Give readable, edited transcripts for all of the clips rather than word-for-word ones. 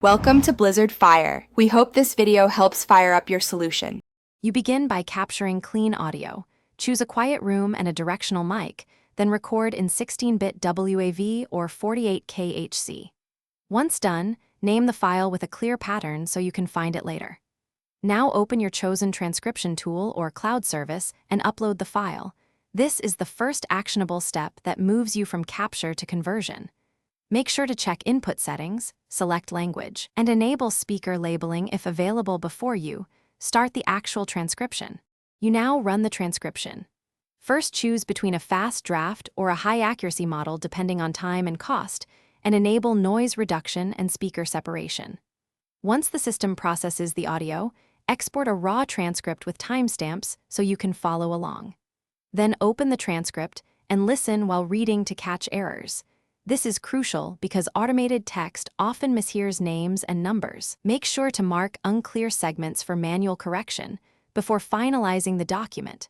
Welcome to Blizzard Fire. We hope this video helps fire up your solution. You begin by capturing clean audio. Choose a quiet room and a directional mic, then record in 16-bit WAV or 48K HC. Once done, name the file with a clear pattern so you can find it later. Now open your chosen transcription tool or cloud service and upload the file. This is the first actionable step that moves you from capture to conversion. Make sure to check input settings, select language, and enable speaker labeling if available before you start the actual transcription. You now run the transcription. First, choose between a fast draft or a high-accuracy model depending on time and cost, and enable noise reduction and speaker separation. Once the system processes the audio, export a raw transcript with timestamps so you can follow along. Then open the transcript and listen while reading to catch errors. This is crucial because automated text often mishears names and numbers. Make sure to mark unclear segments for manual correction before finalizing the document.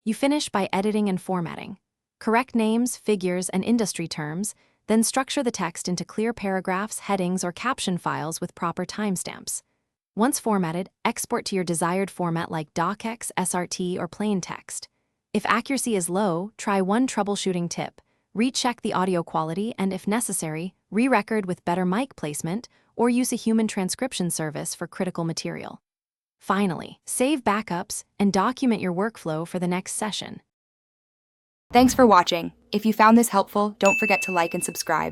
You finish by editing and formatting. Correct names, figures, and industry terms, then structure the text into clear paragraphs, headings, or caption files with proper timestamps. Once formatted, export to your desired format like docx, SRT, or plain text. If accuracy is low, try one troubleshooting tip. Recheck the audio quality and, if necessary, re-record with better mic placement or use a human transcription service for critical material. Finally, save backups and document your workflow for the next session. Thanks for watching. If you found this helpful, don't forget to like and subscribe.